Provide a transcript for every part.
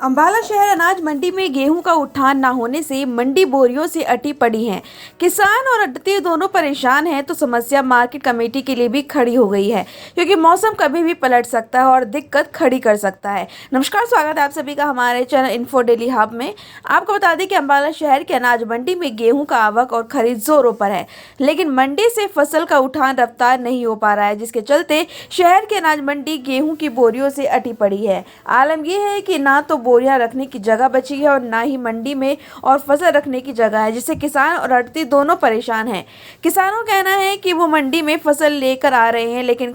अंबाला शहर अनाज मंडी में गेहूं का उठान न होने से मंडी बोरियों से अटी पड़ी है। किसान और आढ़ती दोनों परेशान हैं, तो समस्या मार्केट कमेटी के लिए भी खड़ी हो गई है, क्योंकि मौसम कभी भी पलट सकता है और दिक्कत खड़ी कर सकता है। नमस्कार, स्वागत है आप सभी का हमारे चैनल इन्फो डेली हब में। आपको बता दें कि अंबाला शहर के अनाज मंडी में गेहूँ का आवक और खरीद जोरों पर है, लेकिन मंडी से फसल का उठान रफ्तार नहीं हो पा रहा है, जिसके चलते शहर के अनाज मंडी गेहूँ की बोरियों से अटी पड़ी है। आलम यह है कि ना तो बोरियां रखने की जगह बची है और ना ही मंडी में और फसल रखने की जगह है, जिससे किसान और आढ़ती दोनों परेशान हैं। किसानों का कहना है कि वो मंडी में फसल लेकर आ रहे हैं, लेकिन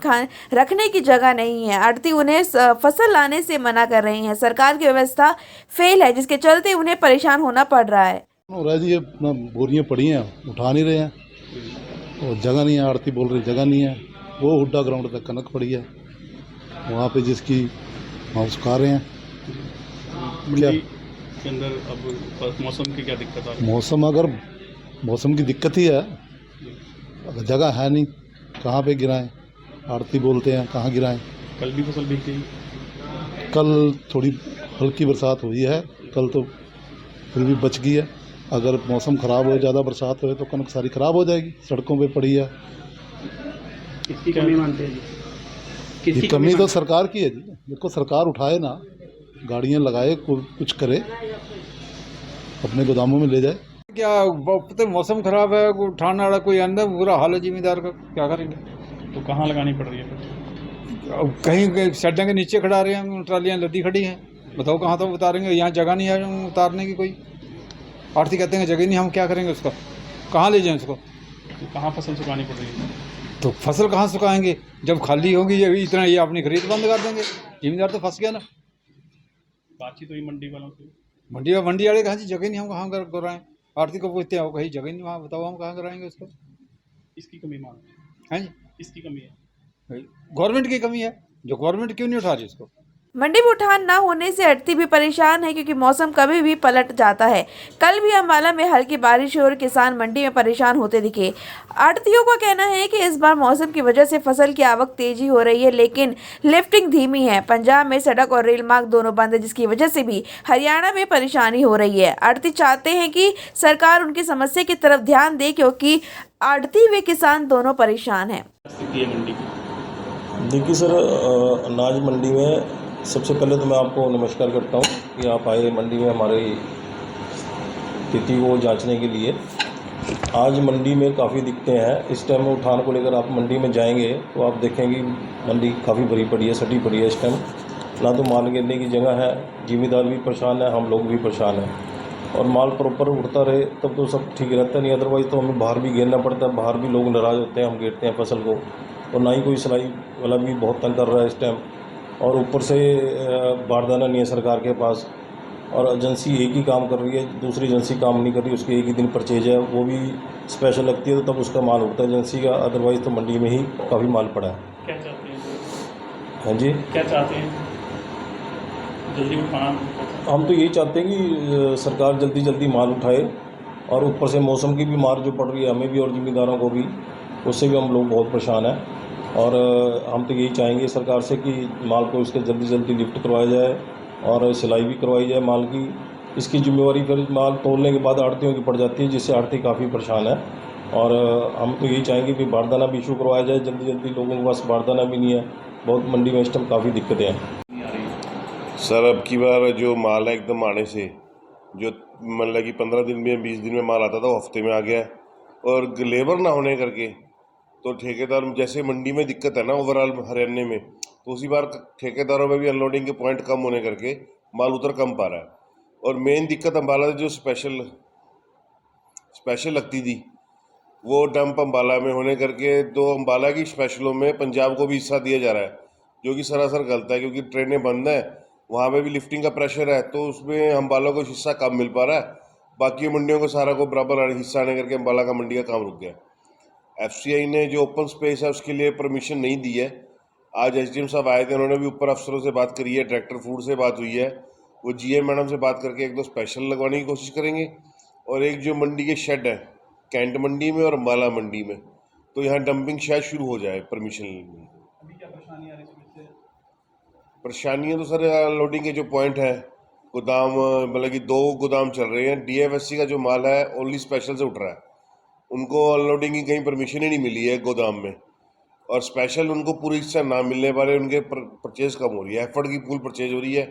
रखने की जगह नहीं है। आढ़ती उन्हें फसल लाने से मना कर रहे हैं। सरकार की व्यवस्था फेल है, जिसके चलते उन्हें परेशान होना पड़ रहा है। जी, अपना बोरियां पड़ी हैं, उठा नहीं रहे हैं और जगह नहीं है। आढ़ती बोल रही जगह नहीं है। वो हुड्डा ग्राउंड तक कनक पड़ी है, वहाँ पे जिसकी हम सुखा रहे हैं। मंडी के अंदर अब मौसम की क्या दिक्कत आ रही है? मौसम की दिक्कत ही है, अगर जगह है नहीं कहाँ पे गिराएं। आढ़ती बोलते हैं कहाँ गिराएं। कल भी फसल भीग गई। कल थोड़ी हल्की बरसात हुई है, कल तो फिर भी बच गई है। अगर मौसम ख़राब हो, ज़्यादा बरसात हो तो कनक सारी ख़राब हो जाएगी, सड़कों पे पड़ी है। किसकी कमी मानते हैं जी? ये कमी तो सरकार की है जी। देखो, सरकार उठाए ना, गाड़ियाँ लगाए, कुछ करे, अपने गोदामों में ले जाए। क्या तो मौसम खराब है, उठाने वाला कोई अंदर, बुरा हाल है जिम्मेदार का, क्या करेंगे? तो कहाँ लगानी पड़ रही है फिर? अब कहीं सड़क के नीचे खड़ा रहे हैं, ट्रालियाँ लदी खड़ी हैं, बताओ कहाँ तो उतारेंगे? यहाँ जगह नहीं है उतारने की कोई। आढ़ती कहते हैं जगह नहीं, हम क्या करेंगे उसका, कहाँ ले जाएं उसको? तो कहाँ फसल सुखानी पड़ रही है? तो फसल कहाँ सुखाएंगे जब खाली होगी? ये इतना ये अपनी खरीद बंद कर देंगे, जिम्मेदार तो फंस गया ना। बातचीत हुई मंडी वालों से? मंडी वाले कहाँ जी, जगह नहीं, हम कहाँ कराएं? आढ़ती को पूछते हैं, कहीं जगह नहीं, वहाँ बताओ हम कहाँ कराएंगे उसको? इसकी कमी मानते हैं? हैं जी, इसकी कमी है। गवर्नमेंट की कमी है, जो गवर्नमेंट क्यों नहीं उठा रही उसको? मंडी में उठान न होने से आढ़ती भी परेशान है, क्योंकि मौसम कभी भी पलट जाता है। कल भी अंबाला में हल्की बारिश हुई और किसान मंडी में परेशान होते दिखे। आढ़तियों का कहना है कि इस बार मौसम की वजह से फसल की आवक तेजी हो रही है, लेकिन लिफ्टिंग धीमी है। पंजाब में सड़क और रेल मार्ग दोनों बंद है, जिसकी वजह से भी हरियाणा में परेशानी हो रही है। आढ़ती चाहते हैं कि सरकार उनकी समस्या की तरफ ध्यान दे, क्योंकि आढ़ती व किसान दोनों परेशान हैं। स्थिति है मंडी की? देखिए सर, अनाज मंडी में सबसे पहले तो मैं आपको नमस्कार करता हूँ कि आप आए मंडी में हमारी स्थिति को जांचने के लिए। आज मंडी में काफ़ी दिक्कतें हैं। इस टाइम में उठान को लेकर आप मंडी में जाएंगे तो आप देखेंगे मंडी काफ़ी भरी पड़ी है, सटी पड़ी है। इस टाइम ना तो माल गिरने की जगह है, जिम्मेदार भी परेशान है, हम लोग भी परेशान हैं। और माल प्रॉपर उड़ता रहे तब तो सब ठीक रहता है, नहीं अदरवाइज़ तो हमें बाहर भी घेरना पड़ता है। बाहर भी लोग नाराज़ होते हैं, हम घेरते हैं फसल को, और ना ही कोई सिलाई वाला भी बहुत तंग कर रहा है इस टाइम। और ऊपर से बारदाना नहीं है सरकार के पास, और एजेंसी एक ही काम कर रही है, दूसरी एजेंसी काम नहीं कर रही। उसके एक ही दिन परचेज है, वो भी स्पेशल लगती है, तो तब उसका माल उठता है एजेंसी का, अदरवाइज़ तो मंडी में ही काफ़ी माल पड़ा है। क्या चाहते हैं? हाँ जी, क्या चाहते हैं? जल्दी उठाना? हम तो यही चाहते हैं कि सरकार जल्दी जल्दी माल उठाए, और ऊपर से मौसम की भी मार जो पड़ रही है हमें भी और ज़िम्मेदारों को भी, उससे भी हम लोग बहुत परेशान हैं। और हम तो यही चाहेंगे सरकार से कि माल को इसके जल्दी जल्दी लिफ्ट करवाया जाए और सिलाई भी करवाई जाए माल की। इसकी जिम्मेवारी फिर माल तोड़ने के बाद आढ़तियों की पड़ जाती है, जिससे आढ़ती काफ़ी परेशान है। और हम तो यही चाहेंगे कि बारदाना भी इशू करवाया जाए जल्दी जल्दी। लोगों के पास बारदाना भी नहीं है, बहुत मंडी में इस टाइम काफ़ी दिक्कतें हैं। सर, अब की बार जो माल है एकदम आने से, जो मतलब कि 15 दिन में 20 दिन में माल आता था वो हफ्ते में आ गया है। और लेबर ना होने करके तो ठेकेदार, जैसे मंडी में दिक्कत है ना ओवरऑल हरियाणा में, तो उसी बार ठेकेदारों में भी अनलोडिंग के पॉइंट कम होने करके माल उतर कम पा रहा है। और मेन दिक्कत अम्बाला जो स्पेशल लगती थी, वो डंप अम्बाला में होने करके तो अम्बाला की स्पेशलों में पंजाब को भी हिस्सा दिया जा रहा है, जो कि सरासर गलत है, क्योंकि ट्रेनें बंद हैं, वहाँ पे भी लिफ्टिंग का प्रेशर है, तो उसमें अम्बाला को हिस्सा कम मिल पा रहा है। बाकी मंडियों को सारा को बराबर हिस्सा आने करके अम्बाला का मंडी का काम रुक गया। FCI ने जो ओपन स्पेस है उसके लिए परमिशन नहीं दी है। आज SDM साहब आए थे, उन्होंने भी ऊपर अफसरों से बात करी है, ट्रैक्टर फूड से बात हुई है, वो GM मैडम से बात करके 1-2 स्पेशल लगवाने की कोशिश करेंगे। और एक जो मंडी के शेड है कैंट मंडी में और अम्बाला मंडी में, तो यहाँ डंपिंग शायद शुरू हो जाए परमिशन लेने। अभी क्या परेशानी आ रही है? परेशानियाँ तो सर लोडिंग के जो पॉइंट है गोदाम मतलब कि 2 गोदाम चल रहे हैं। DFSC का जो माल है ओनली स्पेशल से उठ रहा है, उनको अनलोडिंग की कहीं परमिशन ही नहीं मिली है गोदाम में, और स्पेशल उनको पूरी से ना मिलने वाले उनके परचेज कम हो रही है। हैफर्ड की फुल परचेज हो रही है,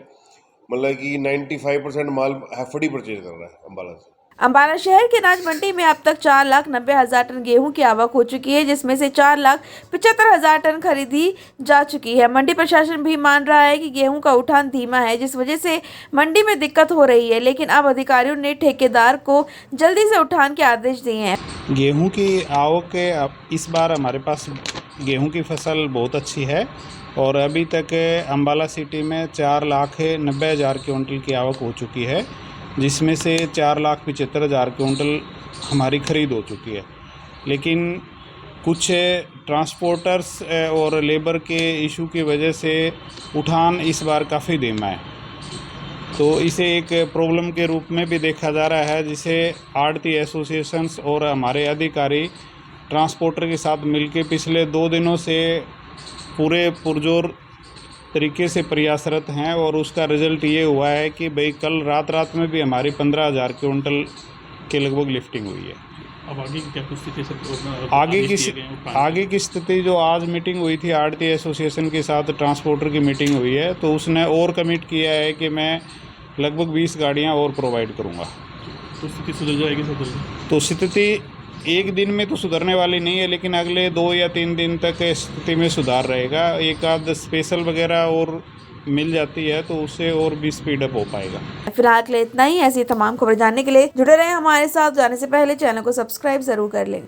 मतलब कि 95% माल हैफर्ड ही परचेज कर रहा है अम्बाला से। अम्बाला शहर के अनाज मंडी में अब तक 4,90,000 टन गेहूं की आवक हो चुकी है, जिसमें से 4,75,000 टन खरीदी जा चुकी है। मंडी प्रशासन भी मान रहा है कि गेहूं का उठान धीमा है, जिस वजह से मंडी में दिक्कत हो रही है, लेकिन अब अधिकारियों ने ठेकेदार को जल्दी से उठान के आदेश दिए हैं। गेहूं की आवक इस बार हमारे पास गेहूं की फसल बहुत अच्छी है और अभी तक अम्बाला सिटी में 4,90,000 क्विंटल की आवक हो चुकी है, जिसमें से 4,75,000 क्विंटल हमारी ख़रीद हो चुकी है। लेकिन कुछ ट्रांसपोर्टर्स और लेबर के इशू की वजह से उठान इस बार काफ़ी धीमा है, तो इसे एक प्रॉब्लम के रूप में भी देखा जा रहा है, जिसे आढ़ती एसोसिएशंस और हमारे अधिकारी ट्रांसपोर्टर के साथ मिलकर पिछले 2 दिनों से पूरे पुरजोर तरीके से प्रयासरत हैं, और उसका रिज़ल्ट ये हुआ है कि भाई कल रात में भी हमारी 15,000 क्विंटल के लगभग लिफ्टिंग हुई है। अब आगे की क्या स्थिति है? आगे की स्थिति जो आज मीटिंग हुई थी आढ़ती एसोसिएशन के साथ, ट्रांसपोर्टर की मीटिंग हुई है, तो उसने और कमिट किया है कि मैं लगभग 20 गाड़ियाँ और प्रोवाइड करूँगा। तो स्थिति सुधर जाएगी सर? तो स्थिति एक दिन में तो सुधरने वाली नहीं है, लेकिन अगले 2 या 3 दिन तक स्थिति में सुधार रहेगा। एक आध स्पेशल वगैरह और मिल जाती है तो उससे और भी स्पीड अप हो पाएगा। फिलहाल के लिए इतना ही। ऐसी तमाम खबर जानने के लिए जुड़े रहें हमारे साथ। जाने से पहले चैनल को सब्सक्राइब जरूर कर लें।